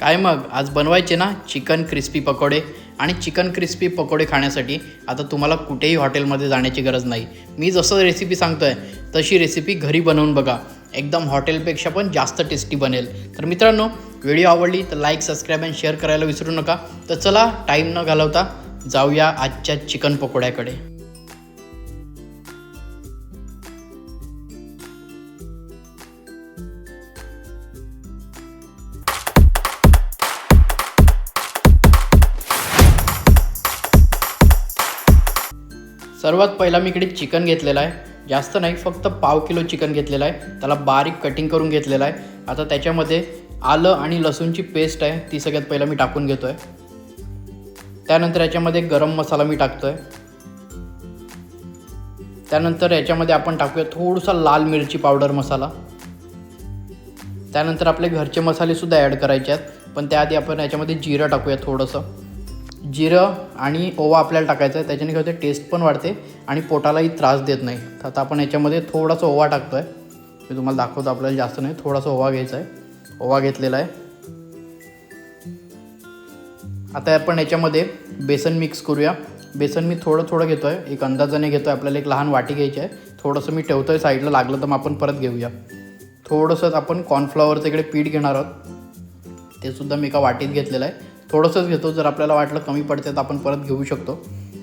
काय मग आज बनवायचे ना चिकन क्रिस्पी पकोडे. आणि चिकन क्रिस्पी पकोडे खाण्यासाठी आता तुम्हाला कुठेही हॉटेलमध्ये जाण्याची गरज नाही. मी जसं रेसिपी सांगतो आहे तशी रेसिपी घरी बनवून बघा. एकदम हॉटेलपेक्षा पण जास्त टेस्टी बनेल. तर मित्रांनो, व्हिडिओ आवडली तर लाईक, सबस्क्राईब आणि शेअर करायला विसरू नका. तर चला टाईम न घालवता जाऊया आजच्या चिकन पकोड्याकडे. सर्वात पहिला मी इकडे चिकन घेतलेला आहे. जास्त नाही, फक्त पाव किलो चिकन घेतलेलं आहे. त्याला बारीक कटिंग करून घेतलेलं आहे. आता त्याच्यामध्ये आलं आणि लसूणची पेस्ट आहे ती सगळ्यात पहिला मी टाकून घेतो आहे. त्यानंतर याच्यामध्ये गरम मसाला मी टाकतो आहे. त्यानंतर याच्यामध्ये आपण टाकूया थोडासा लाल मिरची पावडर मसाला. त्यानंतर आपले घरचे मसालेसुद्धा ॲड करायचे आहेत, पण त्याआधी आपण याच्यामध्ये जिरं टाकूया. थोडंसं जिरं आणि ओवा आपल्याला टाकायचं आहे. त्याच्याने काय होते, टेस्ट पण वाढते आणि पोटालाही त्रास देत नाही. तर आता आपण याच्यामध्ये थोडासा ओवा टाकतो आहे. मी तुम्हाला दाखवतो, आपल्याला जास्त नाही, थोडासा ओवा घ्यायचा आहे. ओवा घेतलेला आहे. आता आपण याच्यामध्ये बेसन मिक्स करूया. बेसन मी थोडं घेतो आहे, एक अंदाजाने घेतो आहे. आपल्याला एक लहान वाटी घ्यायची आहे. थोडंसं मी ठेवतो आहे साईडला, लागलं तर मग आपण परत घेऊया. थोडंसं आपण कॉर्नफ्लॉवरचं इकडे पीठ घेणार आहोत. ते सुद्धा मी एका वाटीत घेतलेलं आहे. थोडंसंच घेतो, जर आपल्याला वाटलं कमी पडते तर आपण परत घेऊ शकतो.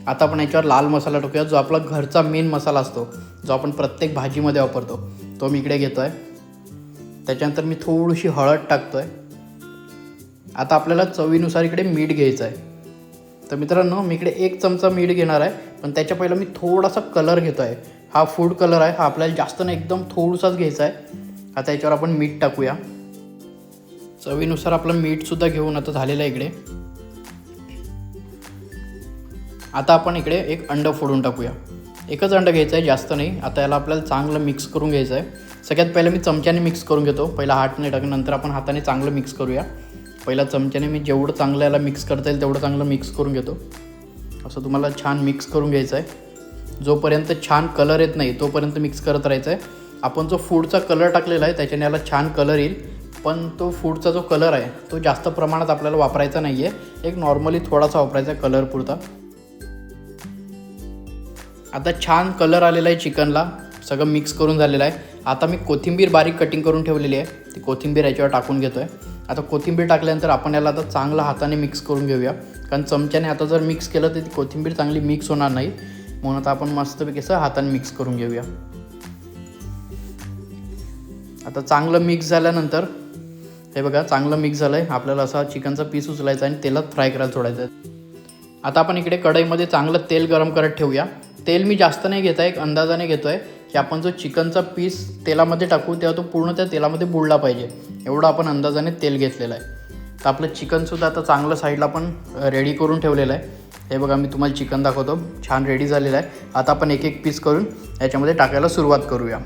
आता आपण याच्यावर लाल मसाला टाकूया, जो आपला घरचा मेन मसाला असतो, जो आपण प्रत्येक भाजीमध्ये वापरतो, तो मी इकडे घेतो आहे. त्याच्यानंतर मी थोडीशी हळद टाकतो आहे. आता आपल्याला चवीनुसार इकडे मीठ घ्यायचं आहे. तर मित्रांनो, मी इकडे 1 चमचा मीठ घेणार आहे, पण त्याच्या पहिला मी थोडासा कलर घेतो आहे. हा फूड कलर आहे. हा आपल्याला जास्त नाही, एकदम थोडासाच घ्यायचा आहे. आता याच्यावर आपण मीठ टाकूया. चवीनुसार आपलं मीठसुद्धा घेऊन आता झालेलं आहे इकडे. आता आपण इकडे एक अंडं फोडून टाकूया. एकच अंडं घ्यायचं आहे, जास्त नाही. आता याला आपल्याला चांगलं मिक्स करून घ्यायचं आहे. सगळ्यात पहिलं मी चमच्याने मिक्स करून घेतो. पहिला हाताने टाकून नंतर आपण हाताने चांगलं मिक्स करूया. पहिला चमच्याने मी जेवढं चांगलं याला मिक्स करता येईल तेवढं चांगलं मिक्स करून घेतो. असं तुम्हाला छान मिक्स करून घ्यायचं आहे. जोपर्यंत छान कलर येत नाही तोपर्यंत मिक्स करत राहायचं आहे. आपण जो फूडचा कलर टाकलेला आहे त्याच्याने याला छान कलर येईल, पण तो फूडचा जो कलर आहे तो जास्त प्रमाणात आपल्याला वापरायचा नाही आहे. एक नॉर्मली थोडासा वापरायचा आहे कलर पुरता. आता छान कलर आलेला आहे चिकनला, सगळं मिक्स करून झालेलं आहे. आता मी कोथिंबीर बारीक कटिंग करून ठेवलेली आहे, ती कोथिंबीर याच्यावर टाकून घेतो आहे. आता कोथिंबीर टाकल्यानंतर आपण याला आता चांगलं हाताने मिक्स करून घेऊया, कारण चमच्याने आता जर मिक्स केलं तर ती कोथिंबीर चांगली मिक्स होणार नाही. म्हणून आता आपण मस्तपैकी असं हाताने मिक्स करून घेऊया. आता चांगलं मिक्स झाल्यानंतर हे बघा, चांगलं मिक्स झालं आहे. आपल्याला असा चिकनचा पीस उचलायचा आणि तेलात फ्राय करायला सोडायचं आहे. आता आपण इकडे कढईमध्ये चांगलं तेल गरम करत ठेवूया. तेल मी जास्त नाही घेत आहे, एक अंदाजाने घेतो आहे की आपण जो चिकनचा पीस तेलामध्ये टाकू तेव्हा तो पूर्ण त्या तेलामध्ये बुडला पाहिजे, एवढं आपण अंदाजाने तेल घेतलेलं आहे. तर आपलं चिकनसुद्धा आता चांगलं साईडला आपण रेडी करून ठेवलेलं आहे. हे बघा, मी तुम्हाला चिकन दाखवतो, छान रेडी झालेलं आहे. आता आपण एक एक पीस करून याच्यामध्ये टाकायला सुरुवात करूया.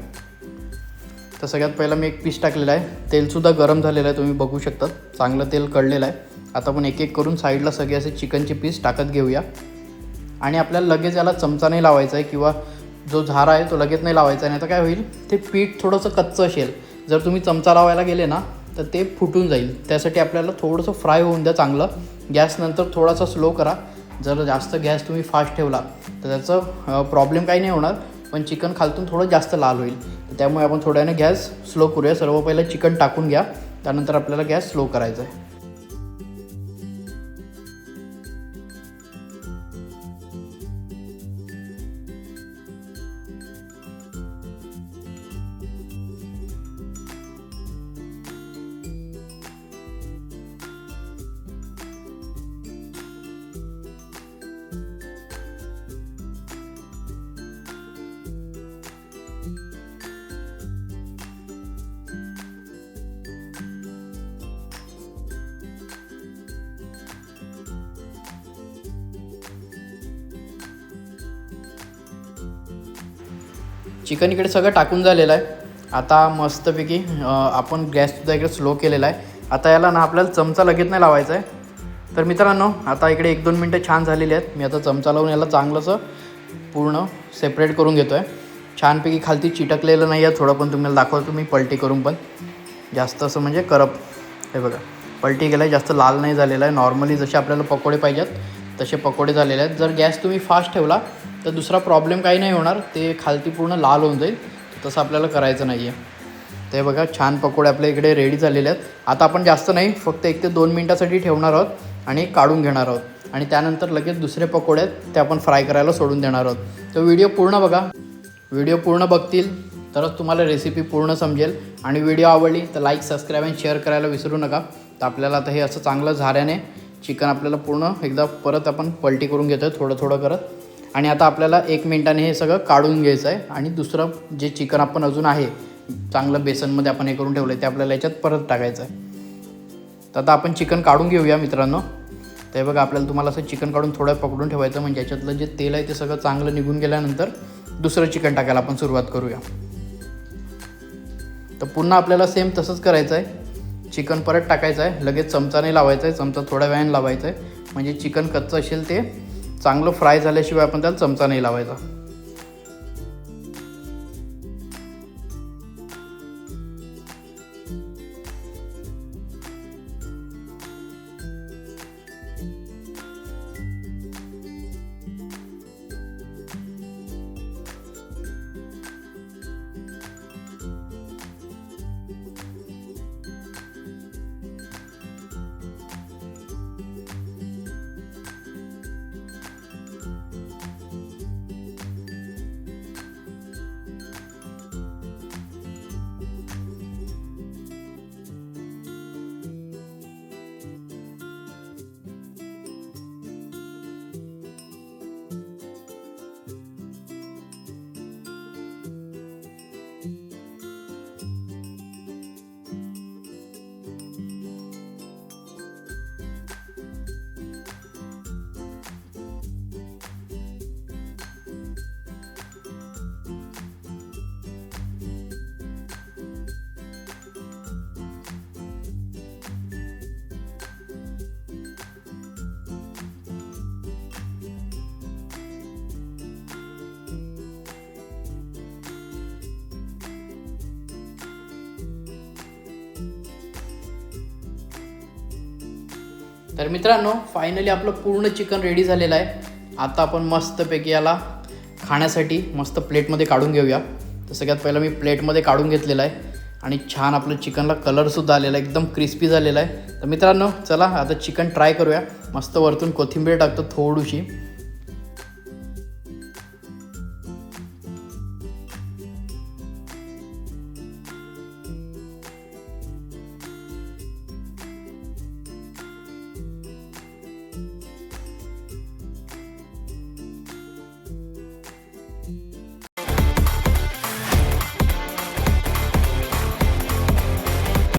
तर सगळ्यात पहिला मी एक पीस टाकलेला आहे. तेलसुद्धा गरम झालेलं आहे, तुम्ही बघू शकता, चांगलं तेल कळलेलं आहे. आता आपण एक एक करून साईडला सगळे असे चिकनचे पीस टाकत घेऊया. आणि आपल्याला लगेच याला चमचा नाही लावायचा आहे, किंवा जो झारा आहे तो लगेच नाही लावायचा आहे, नाही तर काय होईल, ते पीठ थोडंसं कच्चं असेल. जर तुम्ही चमचा लावायला गेले ना तर ते फुटून जाईल. त्यासाठी आपल्याला थोडंसं फ्राय होऊन द्या चांगलं. गॅस नंतर थोडासा स्लो करा. जर जास्त गॅस तुम्ही फास्ट ठेवला तर त्याचं प्रॉब्लेम काही नाही होणार, पण चिकन खालतून थोडं जास्त लाल होईल. त्यामुळे आपण थोड्याने गॅस स्लो करूया. सर्व पहिलं चिकन टाकून घ्या, त्यानंतर आपल्याला गॅस स्लो करायचा आहे. चिकन इकडे सगळं टाकून झालेलं आहे. आता मस्तपैकी आपण गॅससुद्धा इकडे स्लो केलेला आहे. आता याला ना आपल्याला चमचा लगेच नाही लावायचा आहे. तर मित्रांनो, आता इकडे 1-2 मिनटं छान झालेली आहेत. मी आता चमचा लावून याला चांगलंसं पूर्ण सेपरेट करून घेतो आहे. छानपैकी खालती चिटकलेलं नाही आहे थोडं, पण तुम्हाला दाखवतो मी पलटी करून, पण जास्त असं म्हणजे करप. हे बघा, पलटी केला आहे, जास्त लाल नाही झालेला आहे. नॉर्मली जसे आपल्याला पकोडे पाहिजेत तसे पकोडे झालेले आहेत. जर गॅस तुम्ही फास्ट ठेवला तर दुसरा प्रॉब्लेम काही नाही होणार, ते खालती पूर्ण लाल होऊन जाईल. तसं आपल्याला करायचं नाही आहे. ते बघा छान पकोडे आपल्या इकडे रेडी झालेले आहेत. आता आपण जास्त नाही, फक्त 1 ते 2 मिनटासाठी ठेवणार आहोत आणि काढून घेणार आहोत. आणि त्यानंतर लगेच दुसरे पकोडे आहेत ते आपण फ्राय करायला सोडून देणार आहोत. तर व्हिडिओ पूर्ण बघा. व्हिडिओ पूर्ण बघतील तरच तुम्हाला रेसिपी पूर्ण समजेल. आणि व्हिडिओ आवडली तर लाईक, सबस्क्राईब आणि शेअर करायला विसरू नका. तर आपल्याला आता हे असं चांगलं झाऱ्याने चिकन आपल्याला पूर्ण एकदा परत आपण पलटी करून घेतो आहे थोडं थोडं करत. आणि आता आपल्याला 1 मिनटाने हे सगळं काढून घ्यायचं आहे. आणि दुसरं जे चिकन आपण अजून आहे चांगलं बेसनमध्ये आपण हे करून ठेवलं आहे ते आपल्याला याच्यात परत टाकायचं आहे. तर आता आपण चिकन काढून घेऊया मित्रांनो. ते बघा आपल्याला तुम्हाला असं चिकन काढून थोडं पकडून ठेवायचं, म्हणजे याच्यातलं जे तेल आहे ते सगळं चांगलं निघून गेल्यानंतर दुसरं चिकन टाकायला आपण सुरुवात करूया. तर पुन्हा आपल्याला सेम तसंच करायचं आहे. चिकन परत टाकायचं आहे, लगेच चमचा नाही लावायचा आहे, चमचा थोड्या वेळाने लावायचा आहे. म्हणजे चिकन कच्चं असेल ते चांगलं फ्राय झाल्याशिवाय आपण त्याला चमचा नाही लावायचा. तर मित्रांनो फायनली आपलं पूर्ण चिकन रेडी झालेलं आहे. आता आपण मस्तपैकी याला खाण्यासाठी मस्त प्लेटमध्ये काढून घेऊया. तर सगळ्यात पहिलं मी प्लेटमध्ये काढून घेतलेलं आहे. आणि छान आपलं चिकनला कलरसुद्धा आलेला आहे, एकदम क्रिस्पी झालेला आहे. तर मित्रांनो चला आता चिकन ट्राय करूया. मस्त वरतून कोथिंबीर टाकतो थोडीशी.